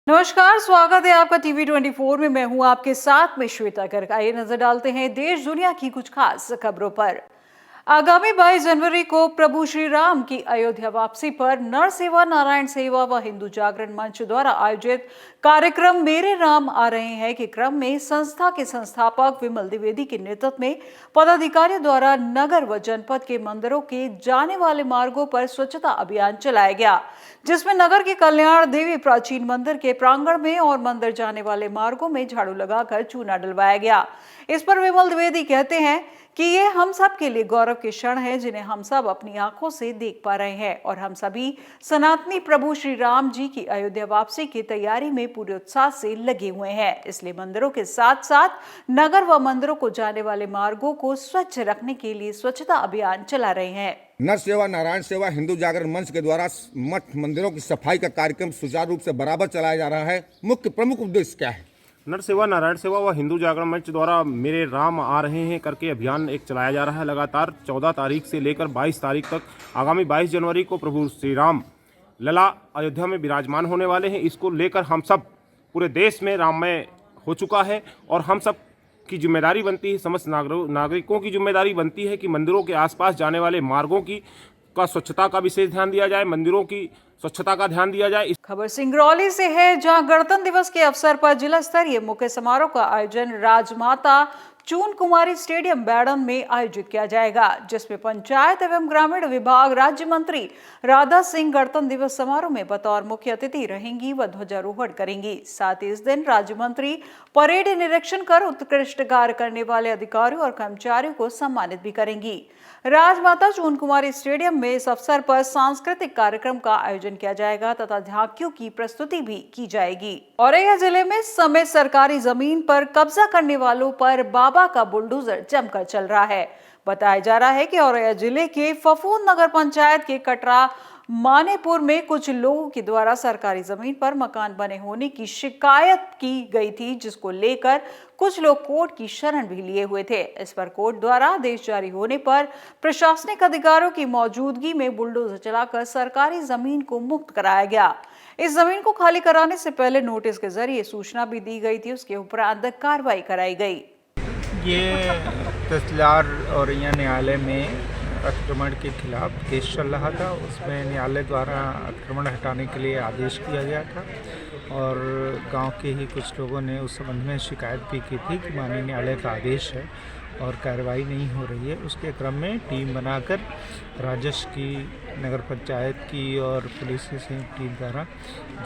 नमस्कार, स्वागत है आपका टीवी 24 में। मैं हूं आपके साथ में श्वेता गर्ग। आइए नजर डालते हैं देश दुनिया की कुछ खास खबरों पर। आगामी 22 जनवरी को प्रभु श्री राम की अयोध्या वापसी पर नर सेवा, नारायण सेवा व हिंदू जागरण मंच द्वारा आयोजित कार्यक्रम मेरे राम आ रहे हैं के क्रम में संस्था के संस्थापक विमल द्विवेदी के नेतृत्व में पदाधिकारियों द्वारा नगर व जनपद के मंदिरों के जाने वाले मार्गों पर स्वच्छता अभियान चलाया गया, जिसमें नगर के कल्याण देवी प्राचीन मंदिर के प्रांगण में और मंदिर जाने वाले मार्गों में झाड़ू लगाकर चूना डलवाया गया। इस पर विमल द्विवेदी कहते हैं कि ये हम सब के लिए गौरव के क्षण है, जिन्हें हम सब अपनी आंखों से देख पा रहे हैं और हम सभी सनातनी प्रभु श्री राम जी की अयोध्या वापसी की तैयारी में पूरे उत्साह से लगे हुए हैं। इसलिए मंदिरों के साथ साथ नगर व मंदिरों को जाने वाले मार्गों को स्वच्छ रखने के लिए स्वच्छता अभियान चला रहे हैं। नर सेवा, नारायण सेवा, हिंदू जागरण मंच के द्वारा मठ मंदिरों की सफाई का कार्यक्रम सुचारू रूप से बराबर चलाया जा रहा है। मुख्य प्रमुख उद्देश्य क्या है? नर सेवा, नारायण सेवा व हिंदू जागरण मंच द्वारा मेरे राम आ रहे हैं करके अभियान एक चलाया जा रहा है। लगातार 14 तारीख से लेकर 22 तारीख तक आगामी 22 जनवरी को प्रभु श्री राम लला अयोध्या में विराजमान होने वाले हैं। इसको लेकर हम सब पूरे देश में राममय हो चुका है और हम सब की जिम्मेदारी बनती है, समस्त नागरिकों की जिम्मेदारी बनती है कि मंदिरों के आसपास जाने वाले मार्गों की स्वच्छता का विशेष ध्यान दिया जाए, मंदिरों की स्वच्छता का ध्यान दिया जाए। खबर सिंगरौली से है, जहां गणतंत्र दिवस के अवसर पर जिला स्तरीय मुख्य समारोह का आयोजन राजमाता चून कुमारी स्टेडियम बैडन में आयोजित किया जाएगा, जिसमें पंचायत एवं ग्रामीण विभाग राज्य मंत्री राधा सिंह गणतंत्र दिवस समारोह में बतौर मुख्य अतिथि रहेंगी व ध्वजारोहण करेंगी। साथ ही इस दिन राज्य मंत्री परेड निरीक्षण कर उत्कृष्ट कार्य करने वाले अधिकारियों और कर्मचारियों को सम्मानित भी करेंगी। राजमाता चून कुमारी स्टेडियम में इस अवसर पर सांस्कृतिक कार्यक्रम का आयोजन किया जाएगा तथा झांकियों की प्रस्तुति भी की जाएगी। औरैया जिले में समय सरकारी जमीन पर कब्जा करने वालों पर बाबा का बुलडोजर जमकर चल रहा है। बताया जा रहा है कि औरैया जिले के फफूंद नगर पंचायत के कटरा मानेपुर में कुछ लोगों के द्वारा सरकारी जमीन पर मकान बने होने की शिकायत की गई थी, जिसको लेकर कुछ लोग कोर्ट की शरण भी लिए हुए थे। इस पर कोर्ट द्वारा आदेश जारी होने पर प्रशासनिक अधिकारियों की मौजूदगी में बुलडोजर चलाकर सरकारी जमीन को मुक्त कराया गया। इस जमीन को खाली कराने से पहले नोटिस के जरिए सूचना भी दी गई थी, उसके उपरांत कार्रवाई कराई गई। ये तहसीलदार औरैया न्यायालय में अतिक्रमण के खिलाफ केस चल रहा था। उसमें न्यायालय द्वारा अतिक्रमण हटाने के लिए आदेश दिया गया था और गांव के ही कुछ लोगों ने उस संबंध में शिकायत भी की थी कि माननीय न्यायालय का आदेश है और कार्रवाई नहीं हो रही है। उसके क्रम में टीम बनाकर राजस्व की, नगर पंचायत की और पुलिस की संयुक्त टीम द्वारा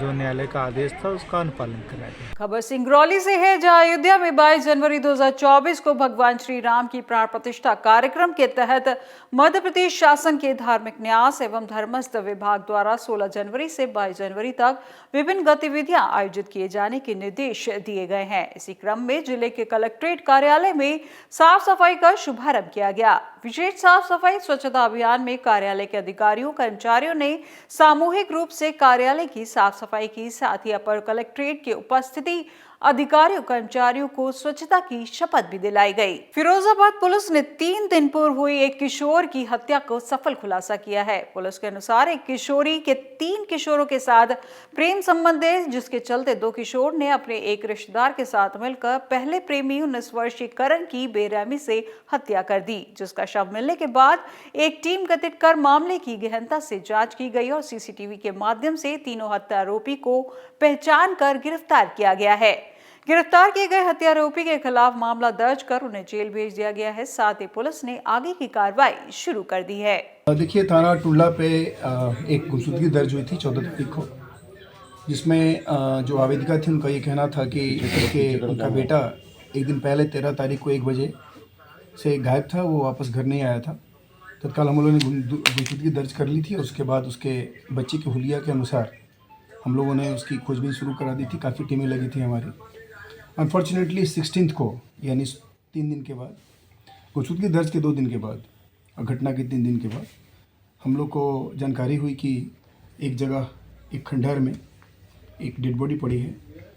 जो न्यायालय का आदेश था उसका अनुपालन कराया गया। खबर सिंगरौली से है, जहां अयोध्या में 22 जनवरी 2024 को भगवान श्री राम की प्राण प्रतिष्ठा कार्यक्रम के तहत मध्य प्रदेश शासन के धार्मिक न्यास एवं धर्मस्थ विभाग द्वारा 16 जनवरी से 22 जनवरी तक विभिन्न गतिविधियां आयोजित किए जाने के निर्देश दिए गए हैं। इसी क्रम में जिले के कलेक्ट्रेट कार्यालय में साफ सफाई का शुभारंभ किया गया। विशेष साफ सफाई स्वच्छता अभियान में कार्यालय के अधिकारियों कर्मचारियों ने सामूहिक रूप से कार्यालय की साफ सफाई की। साथ ही अपर कलेक्ट्रेट के उपस्थिति अधिकारियों कर्मचारियों को स्वच्छता की शपथ भी दिलाई गई। फिरोजाबाद पुलिस ने 3 दिन पूर्व हुई एक किशोर की हत्या को सफल खुलासा किया है। पुलिस के अनुसार एक किशोरी के 3 किशोरों के साथ प्रेम संबंध है, जिसके चलते 2 किशोर ने अपने एक रिश्तेदार के साथ मिलकर पहले प्रेमी 19 वर्षीय करण की बेरहमी से हत्या कर दी, जिसका शव मिलने के बाद एक टीम गठित कर मामले की गहनता से जांच की गई और सीसीटीवी के माध्यम से तीनों हत्या आरोपी को पहचान कर गिरफ्तार किया गया है। गिरफ्तार किए गए हत्या आरोपी के खिलाफ मामला दर्ज कर उन्हें जेल भेज दिया गया है। साथ ही पुलिस ने आगे की कार्रवाई शुरू कर दी है। देखिए, थाना टुल्ला पे एक गुमशुदगी दर्ज हुई थी 14 तारीख को, जिसमें जो आवेदिका थी उनका ये कहना था कि उनका बेटा एक दिन पहले 13 तारीख को 1 बजे से गायब था, वो वापस घर नहीं आया था। तत्काल हम लोगों ने गुमशुदगी दर्ज कर ली थी और उसके बाद उसके बच्चे के हुलिया के अनुसार हम लोगों ने उसकी खोजबीन शुरू करा दी थी। काफ़ी टीमें लगी थी हमारी। अनफॉर्चुनेटली 16 को, यानी 3 दिन के बाद, गुमशुदगी दर्ज के 2 दिन के बाद और घटना के 3 दिन के बाद हम लोग को जानकारी हुई कि एक जगह, एक खंडहर में एक डेड बॉडी पड़ी है।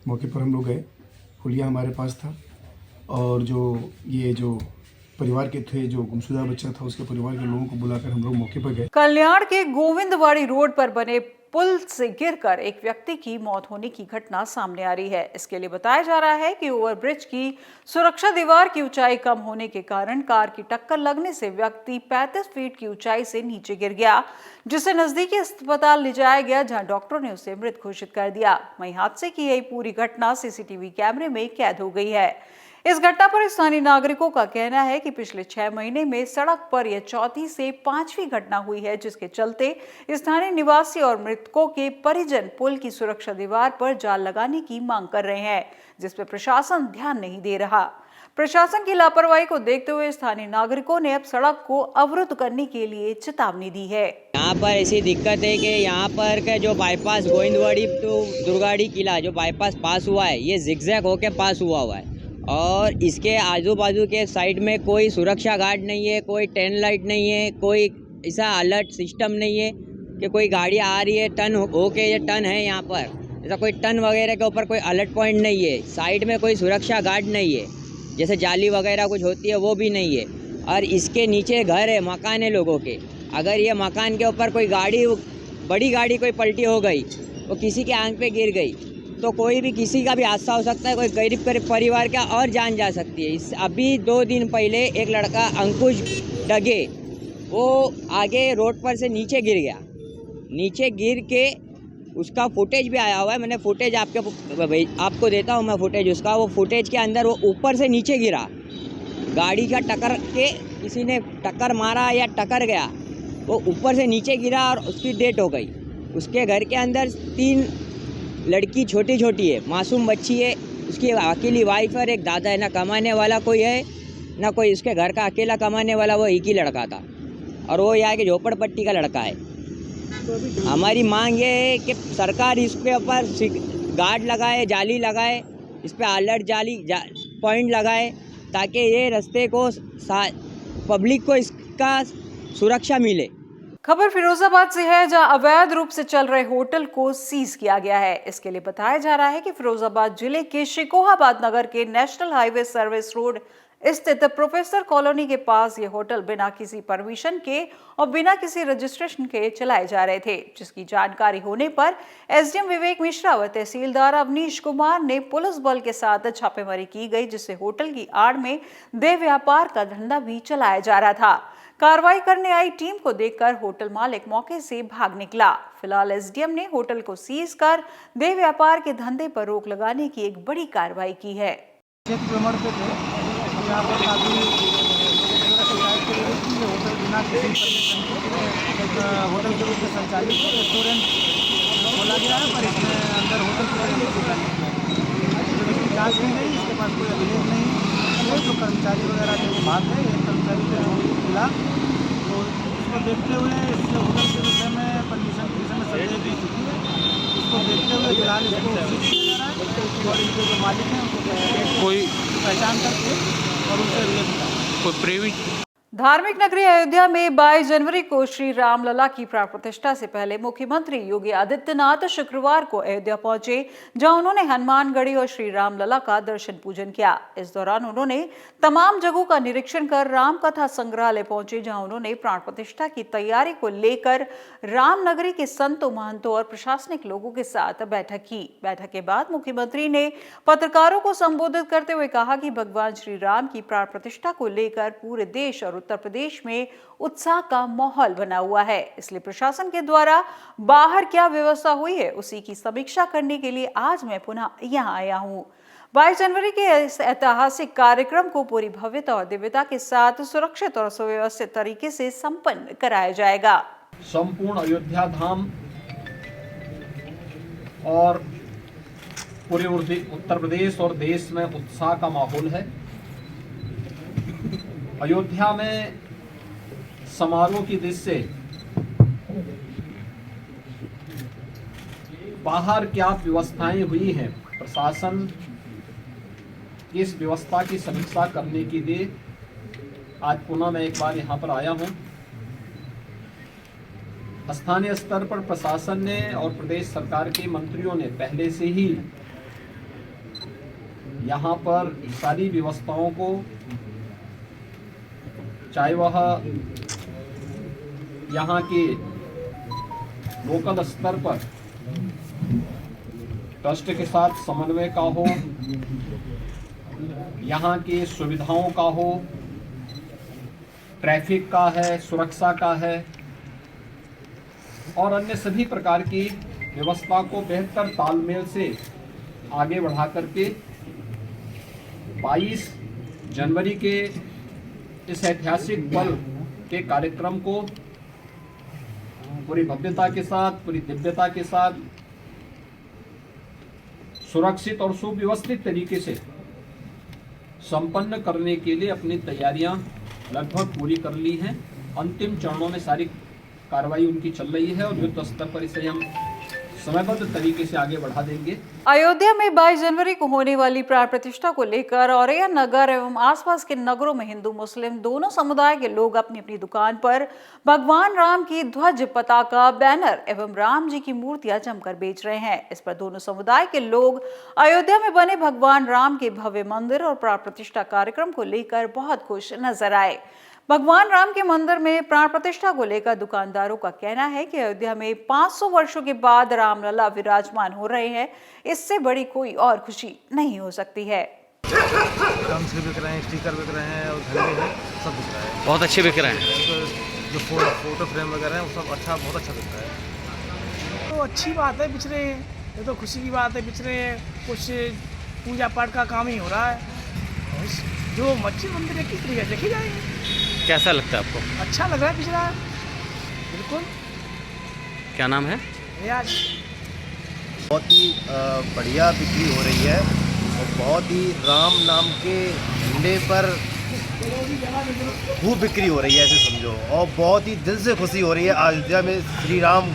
मौके पर हम लोग गए, हुलिया हमारे पास था और जो परिवार के थे, जो गुमशुदा बच्चा था उसके परिवार के लोगों को बुलाकर हम लोग मौके पर गए। कल्याण के गोविंदवाड़ी रोड पर बने पुल से गिरकर एक व्यक्ति की मौत होने की घटना सामने आ रही है। इसके लिए बताया जा रहा है कि ओवरब्रिज की सुरक्षा दीवार की ऊंचाई कम होने के कारण कार की टक्कर लगने से व्यक्ति 35 फीट की ऊंचाई से नीचे गिर गया, जिसे नजदीकी अस्पताल ले जाया गया, जहां डॉक्टरों ने उसे मृत घोषित कर दिया। वहीं हादसे की यह पूरी घटना सीसीटीवी कैमरे में कैद हो गई है। इस घटना पर स्थानीय नागरिकों का कहना है कि पिछले 6 महीने में सड़क पर यह चौथी से 5वीं घटना हुई है, जिसके चलते स्थानीय निवासी और मृतकों के परिजन पुल की सुरक्षा दीवार पर जाल लगाने की मांग कर रहे हैं, जिस पर प्रशासन ध्यान नहीं दे रहा। प्रशासन की लापरवाही को देखते हुए स्थानीय नागरिकों ने अब सड़क को अवरुद्ध करने के लिए चेतावनी दी है। यहाँ पर ऐसी दिक्कत है कि यहाँ पर का जो बाईपास गोविंदवाड़ी टू दुर्गाड़ी किला जो बाईपास पास हुआ है, ये जिगजैग होके पास हुआ है और इसके आजू बाजू के साइड में कोई सुरक्षा गार्ड नहीं है, कोई टेन लाइट नहीं है, कोई ऐसा अलर्ट सिस्टम नहीं है कि कोई गाड़ी आ रही है टर्न होके, ये टर्न है यहाँ पर ऐसा कोई टर्न वगैरह के ऊपर कोई अलर्ट पॉइंट नहीं है। साइड में कोई सुरक्षा गार्ड नहीं है, जैसे जाली वगैरह कुछ होती है वो भी नहीं है। और इसके नीचे घर है, मकान है लोगों के। अगर ये मकान के ऊपर कोई गाड़ी, बड़ी गाड़ी कोई पलटी हो गई, वो किसी के आंख पे गिर गई तो कोई भी किसी का भी हादसा हो सकता है, कोई गरीब परिवार का और जान जा सकती है। अभी 2 दिन पहले एक लड़का अंकुश डगे, वो आगे रोड पर से नीचे गिर गया। नीचे गिर के उसका फुटेज भी आया हुआ है, मैंने फुटेज आपको देता हूँ मैं फुटेज उसका। वो फुटेज के अंदर वो ऊपर से नीचे गिरा, गाड़ी का टक्कर के किसी ने टक्कर मारा या टक्कर गया, वो ऊपर से नीचे गिरा और उसकी डेथ हो गई। उसके घर के अंदर 3 लड़की छोटी छोटी है, मासूम बच्ची है, उसकी अकेली वाइफ और एक दादा है। ना कमाने वाला कोई है ना कोई उसके घर का अकेला कमाने वाला, वो एक ही लड़का था और वो यहाँ के झोपड़पट्टी का लड़का है। हमारी मांग ये है कि सरकार इसके ऊपर गार्ड लगाए, जाली लगाए, इस पर अलर्ट पॉइंट लगाए ताकि ये रास्ते को पब्लिक को इसका सुरक्षा मिले। खबर फिरोजाबाद से है, जहां अवैध रूप से चल रहे होटल को सीज किया गया है। इसके लिए बताया जा रहा है कि फिरोजाबाद जिले के शिकोहाबाद नगर के नेशनल हाईवे सर्विस रोड स्थित प्रोफेसर कॉलोनी के पास ये होटल बिना किसी परमिशन के और बिना किसी रजिस्ट्रेशन के चलाए जा रहे थे, जिसकी जानकारी होने पर एसडीएम विवेक मिश्रा व तहसीलदार अवनीश कुमार ने पुलिस बल के साथ छापेमारी की गई, जिससे होटल की आड़ में देह व्यापार का धंधा भी चलाया जा रहा था। कार्रवाई करने आई टीम को देखकर होटल मालिक मौके से भाग निकला। फिलहाल एसडीएम ने होटल को सीज कर देह व्यापार के धंधे पर रोक लगाने की एक बड़ी कार्रवाई की है। यहाँ पर काफ़ी शिकायत की गई कि ये होटल बिना किसी परमिशन के होटल के रूप में संचालित रेस्टोरेंट खोला गया है, पर इसमें अंदर होटल जब इसकी जाँच की गई, इसके पास कोई अभिलेख नहीं है। जो कर्मचारी वगैरह थे वो भाग गए, एक कर्मचारी थे जो मिला, तो इसको देखते हुए इस होटल के विषय में परमिशन के विषय में संदेह भी स्थिति है। इसको देखते हुए फिलहाल इसको सीज किया जा रहा है और इनके जो मालिक हैं उनको कोई पहचान करके और उनसे रिलेटेड धार्मिक नगरी अयोध्या में 22 जनवरी को श्री रामलला की प्राण प्रतिष्ठा से पहले मुख्यमंत्री योगी आदित्यनाथ शुक्रवार को अयोध्या पहुंचे, जहां उन्होंने हनुमानगढ़ी और श्री रामलला का दर्शन पूजन किया। इस दौरान उन्होंने तमाम जगहों का निरीक्षण कर राम कथा संग्रहालय पहुंचे, जहां उन्होंने प्राण प्रतिष्ठा की तैयारी को लेकर रामनगरी के संतों, महंतों और प्रशासनिक लोगों के साथ बैठक की। बैठक के बाद मुख्यमंत्री ने पत्रकारों को संबोधित करते हुए कहा कि भगवान श्री राम की प्राण प्रतिष्ठा को लेकर पूरे देश और उत्तर प्रदेश में उत्साह का माहौल बना हुआ है, इसलिए प्रशासन के द्वारा बाहर क्या व्यवस्था हुई है उसी की समीक्षा करने के लिए आज मैं पुनः यहां आया हूं। 22 जनवरी के इस ऐतिहासिक कार्यक्रम को पूरी भव्यता और दिव्यता के साथ सुरक्षित और सुव्यवस्थित तरीके से संपन्न कराया जाएगा। संपूर्ण अयोध्या धाम और पूरे उत्तर प्रदेश और देश में उत्साह का माहौल है। अयोध्या में समारोह की दृष्टि से बाहर क्या व्यवस्थाएं हुई हैं, प्रशासन इस व्यवस्था की समीक्षा करने के लिए आज पुनः मैं एक बार यहाँ पर आया हूँ। स्थानीय स्तर पर प्रशासन ने और प्रदेश सरकार के मंत्रियों ने पहले से ही यहाँ पर सारी व्यवस्थाओं को, चाहे वह यहाँ के लोकल स्तर पर ट्रस्ट के साथ समन्वय का हो, यहाँ की सुविधाओं का हो, ट्रैफिक का है, सुरक्षा का है और अन्य सभी प्रकार की व्यवस्था को बेहतर तालमेल से आगे बढ़ा करके 22 जनवरी के इस ऐतिहासिक पल के कार्यक्रम को पूरी भव्यता के साथ, पूरी दिव्यता के साथ, सुरक्षित और सुव्यवस्थित तरीके से संपन्न करने के लिए अपनी तैयारियां लगभग पूरी कर ली हैं। अंतिम चरणों में सारी कार्रवाई उनकी चल रही है और युद्ध स्तर पर इसे हम समयबद्ध तरीके से आगे बढ़ा देंगे। अयोध्या में 22 जनवरी को होने वाली प्राण प्रतिष्ठा को लेकर औरैया नगर एवं आसपास के नगरों में हिंदू मुस्लिम दोनों समुदाय के लोग अपनी अपनी दुकान पर भगवान राम की ध्वज, पताका, बैनर एवं राम जी की मूर्तियां जमकर बेच रहे हैं। इस पर दोनों समुदाय के लोग अयोध्या में बने भगवान राम के भव्य मंदिर और प्राण प्रतिष्ठा कार्यक्रम को लेकर बहुत खुश नजर आए। भगवान राम के मंदिर में प्राण प्रतिष्ठा को लेकर दुकानदारों का कहना है कि अयोध्या में 500 वर्षों के बाद रामलला विराजमान हो रहे हैं। इससे बड़ी कोई और खुशी नहीं हो सकती है। ड्रम्स बिक रहे हैं, स्टिकर बिक रहे हैं और झंडे हैं, सब बिक रहा है। बहुत अच्छे बिक रहे हैं। तो जो फोटो फ्रेम वगैरह है वो सब अच्छा, बहुत अच्छा बिक रहा है। तो अच्छी बात है, बिच रहे हैं, ये तो खुशी की बात है, बिच रहे हैं। कुछ पूजा पाठ का काम ही हो रहा है। जो मस्जिद मंदिर है किस तरीके देखी जाएगी। कैसा लगता है आपको? अच्छा लग रहा है, पिछड़ा बिल्कुल। क्या नाम है? रियाज। बहुत ही बढ़िया बिक्री हो रही है और बहुत ही राम नाम के झंडे पर खूब बिक्री हो रही है, ऐसे समझो। और बहुत ही दिल से खुशी हो रही है। अयोध्या में श्री राम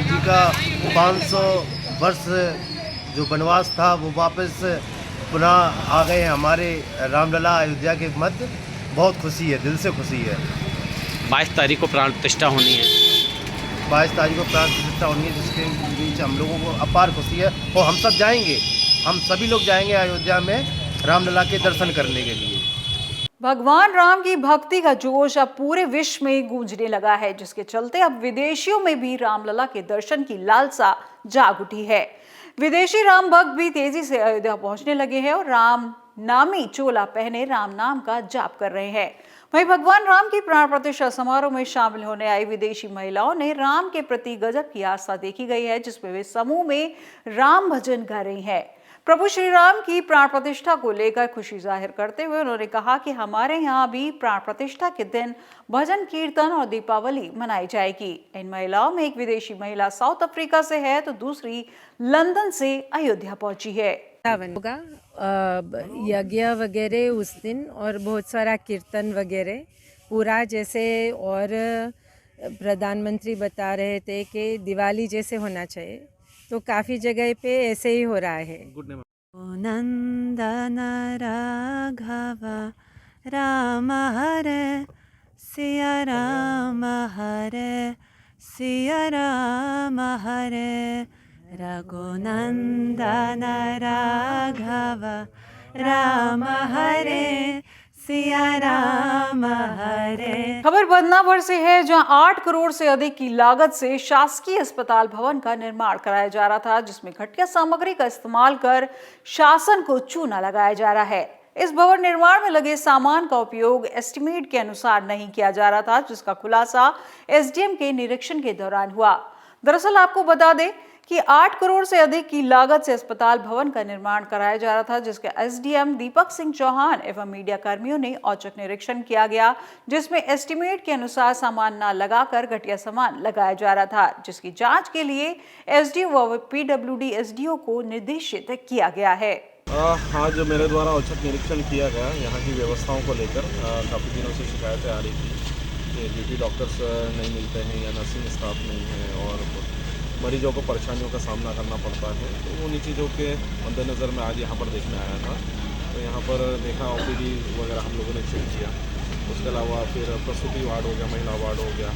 जी का 500 वर्ष जो वनवास था वो वापस पुनः आ गए हैं हमारे रामलला अयोध्या के मध्य। बहुत खुशी है, दिल से खुशी है। 22 तारीख को प्राण प्रतिष्ठा होनी है। 22 तारीख को प्राण प्रतिष्ठा होनी है, जिसके बीच हम लोगों को अपार खुशी है और हम सब जाएंगे, हम सभी लोग जाएंगे अयोध्या में रामलला के दर्शन करने के लिए। भगवान राम की भक्ति का जोश अब पूरे विश्व में गूंजने लगा है, जिसके चलते अब विदेशियों में भी रामलला के दर्शन की लालसा जाग उठी है। विदेशी राम भक्त भी तेजी से अयोध्या पहुंचने लगे हैं और राम नामी चोला पहने राम नाम का जाप कर रहे हैं। वहीं भगवान राम की प्राण प्रतिष्ठा समारोह में शामिल होने आई विदेशी महिलाओं ने राम के प्रति गजब की आस्था देखी गई है, जिसमें वे समूह में राम भजन गा रही हैं। प्रभु श्री राम की प्राण प्रतिष्ठा को लेकर खुशी जाहिर करते हुए उन्होंने कहा कि हमारे यहाँ भी प्राण प्रतिष्ठा के दिन भजन कीर्तन और दीपावली मनाई जाएगी। इन महिलाओं में एक विदेशी महिला साउथ अफ्रीका से है तो दूसरी लंदन से अयोध्या पहुंची है। होगा यज्ञ वगैरह उस दिन और बहुत सारा कीर्तन वगैरह पूरा, जैसे और प्रधानमंत्री बता रहे थे कि दिवाली जैसे होना चाहिए, तो काफ़ी जगह पे ऐसे ही हो रहा है। नंदन राघव राम हरे सिया राम हरे सिया राम हरे रघुनंदन राघव राम हरे सिया राम हरे। खबर बदनावर से है, जहां 8 करोड़ से अधिक की लागत से शासकीय अस्पताल भवन का निर्माण कराया जा रहा था, जिसमें घटिया सामग्री का इस्तेमाल कर शासन को चूना लगाया जा रहा है। इस भवन निर्माण में लगे सामान का उपयोग एस्टिमेट के अनुसार नहीं किया जा रहा था, जिसका खुलासा एसडीएम के निरीक्षण के दौरान हुआ। दरअसल आपको बता दें कि 8 करोड़ से अधिक की लागत से अस्पताल भवन का निर्माण कराया जा रहा था, जिसके एसडीएम दीपक सिंह चौहान एवं मीडिया कर्मियों ने औचक निरीक्षण किया गया, जिसमें एस्टिमेट के अनुसार सामान न लगाकर घटिया सामान लगाया जा रहा था, जिसकी जांच के लिए एसडीओ व पीडब्ल्यूडी एसडीओ को निर्देशित किया गया है। हाँ, जो मेरे द्वारा औचक निरीक्षण किया गया यहाँ की व्यवस्थाओं को लेकर काफ़ी दिनों से शिकायतें आ रही थी कि ड्यूटी डॉक्टर्स नहीं मिलते हैं या नर्सिंग स्टाफ नहीं है और मरीजों को परेशानियों का सामना करना पड़ता है। तो उन्हीं चीज़ों के मद्देनज़र मैं आज यहाँ पर देखने आया था। तो यहाँ पर देखा ओपीडी वगैरह हम लोगों ने चेक किया। उसके अलावा फिर प्रसूति वार्ड हो गया, महिला वार्ड हो गया,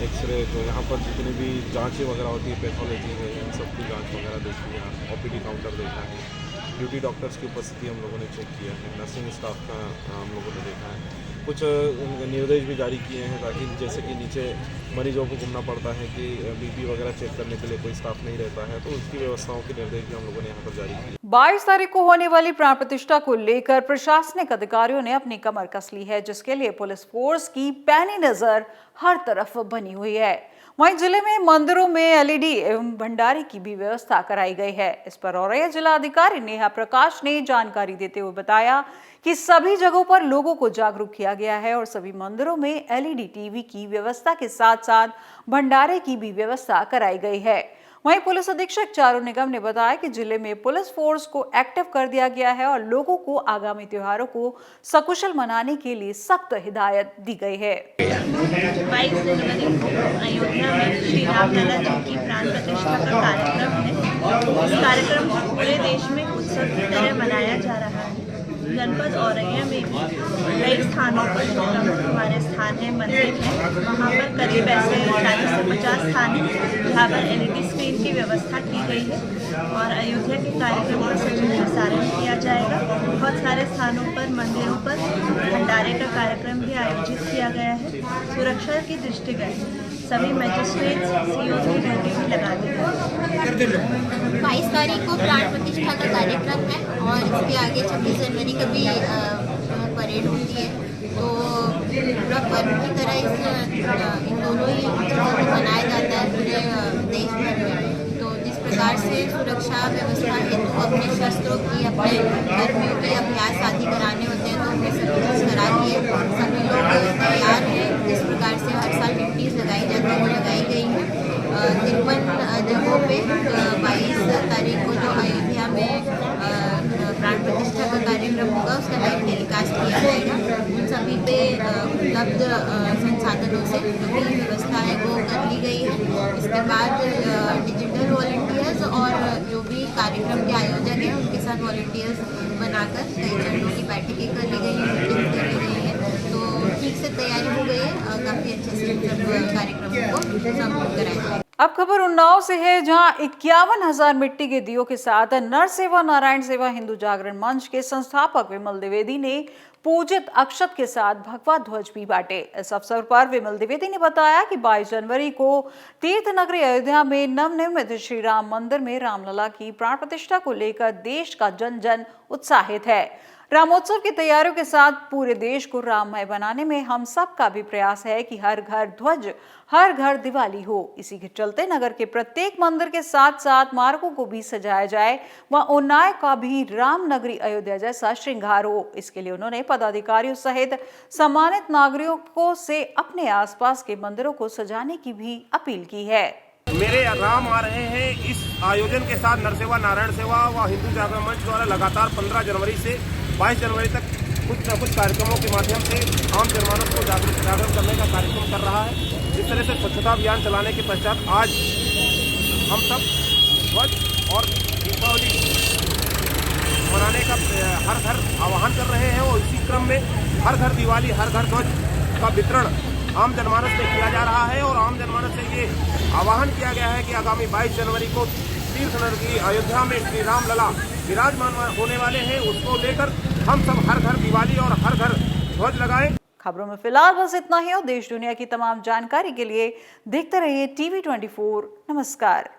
एक्सरे, तो यहाँ पर जितनी भी जाँचें वगैरह होती है, पैथोलॉजी है, इन सब की जाँच वगैरह देखी है। ओपीडी काउंटर देखा है। ड्यूटी डॉक्टर्स की उपस्थिति हम लोगों ने चेक किया है, नर्सिंग स्टाफ का हम लोगों ने देखा है। कुछ निर्देश भी जारी किए हैं ताकि जैसे कि नीचे मरीजों को घूमना पड़ता है कि बीपी वगैरह चेक करने के लिए कोई स्टाफ नहीं रहता है, तो उसकी व्यवस्थाओं के निर्देश भी हम लोगों ने यहाँ पर जारी किए। 22 तारीख को होने वाली प्राण प्रतिष्ठा को लेकर प्रशासनिक अधिकारियों ने अपनी कमर कस ली है, जिसके लिए पुलिस फोर्स की पैनी नजर हर तरफ बनी हुई है। वहीं जिले में मंदिरों में एलईडी एवं भंडारे की भी व्यवस्था कराई गई है। इस पर औरैया जिलाधिकारी नेहा प्रकाश ने जानकारी देते हुए बताया कि सभी जगहों पर लोगों को जागरूक किया गया है और सभी मंदिरों में एलईडी टीवी की व्यवस्था के साथ साथ भंडारे की भी व्यवस्था कराई गई है। वहीं पुलिस अधीक्षक चारू निगम ने बताया कि जिले में पुलिस फोर्स को एक्टिव कर दिया गया है और लोगों को आगामी त्योहारों को सकुशल मनाने के लिए सख्त हिदायत दी गई है। 22 जनवरी को अयोध्या में श्री रामलला जी की प्राण प्रतिष्ठा का कार्यक्रम है। इस कार्यक्रम को पूरे देश में उत्सव की तरह मनाया जा रहा है। जनपद औरैया में भी कई स्थानों पर जो प्रमुख हमारे स्थान है, मंदिर है, वहाँ पर करीब ऐसे 40 से 50 स्थान है जहाँ पर एलईडी स्क्रीन की व्यवस्था की गई है और अयोध्या के कार्यक्रम का सजीव प्रसारण किया जाएगा। बहुत सारे स्थानों पर मंदिरों पर भंडारे का कार्यक्रम भी आयोजित किया गया है। सुरक्षा की दृष्टिगत सभी मजिस्ट्रेट सीओ की ड्यूटी भी लगा दी है। 22 तारीख को प्राण प्रतिष्ठा का कार्यक्रम है और इसके आगे 26 जनवरी का भी परेड होती है, तो पूरा पर्व की तरह इन दोनों ही उत्सवों को मनाया जाता है पूरे देश भर में। तो जिस प्रकार से सुरक्षा व्यवस्था हेतु अपने शस्त्रों की, अपने कर्मियों के अभ्यास आदि कराने होते हैं, तो हमने सभी कुछ करा दिए, सभी लोग तैयार हैं। जिस प्रकार से हर साल ड्यूटीज लगाई जाती है वो लगाई गई है। 53 जगहों पे 22 तारीख को जो अयोध्या में प्राण प्रतिष्ठा का कार्यक्रम होगा उसका लाइव टेलीकास्ट किया जाएगा। उन सभी पे उपलब्ध संसाधनों से जो भी व्यवस्था है वो कर ली गई है। इसके बाद डिजिटल वॉलंटियर्स और जो भी कार्यक्रम के आयोजक हैं उनके साथ वॉलंटियर्स बनाकर कई चरणों की बैठकें कर ली गई हैं, मीटिंग कर ली गई है। तो ठीक से तैयारी हो गई है, काफ़ी अच्छे से कार्यक्रम को संपन्न कराया जाएगा। अब खबर उन्नाव से है, जहां 51,000 मिट्टी के दियों के साथ नर सेवा नारायण सेवा हिंदू जागरण मंच के संस्थापक विमल द्विवेदी ने पूजित अक्षत के साथ भगवा ध्वज भी बांटे। इस अवसर पर विमल द्विवेदी ने बताया कि 22 जनवरी को तीर्थ नगरी अयोध्या में नवनिर्मित श्री राम मंदिर में रामलला की प्राण प्रतिष्ठा को लेकर देश का जन जन उत्साहित है। रामोत्सव की तैयारियों के साथ पूरे देश को राममय बनाने में हम सब का भी प्रयास है कि हर घर ध्वज, हर घर दिवाली हो। इसी के चलते नगर के प्रत्येक मंदिर के साथ साथ मार्गों को भी सजाया जाए व उन्नाव का भी राम नगरी अयोध्या जैसा श्रृंगार हो। इसके लिए उन्होंने पदाधिकारियों सहित सम्मानित नागरिकों से अपने आसपास के मंदिरों को सजाने की भी अपील की है। मेरे राम आ रहे हैं इस आयोजन के साथ नरसेवा नारायण सेवा व हिंदू जागरण मंच द्वारा लगातार 15 जनवरी से 22 जनवरी तक कुछ न कुछ कार्यक्रमों के माध्यम से आम जनमानस को जागरूक करने का कार्यक्रम कर रहा है। जिस तरह से स्वच्छता अभियान चलाने के पश्चात आज हम सब ध्वज और दीपावली मनाने का हर घर आह्वान कर रहे हैं और इसी क्रम में हर घर दिवाली, हर घर ध्वज का वितरण आम जनमानस से किया जा रहा है और आम जनमानस से ये आह्वान किया गया है कि आगामी 22 जनवरी को तीर्थ नगरी अयोध्या में श्री राम लला विराजमान होने वाले हैं, उसको लेकर हम सब हर घर दिवाली और हर घर ध्वज लगाएं। खबरों में फिलहाल बस इतना ही और देश दुनिया की तमाम जानकारी के लिए देखते रहिए TV24। नमस्कार।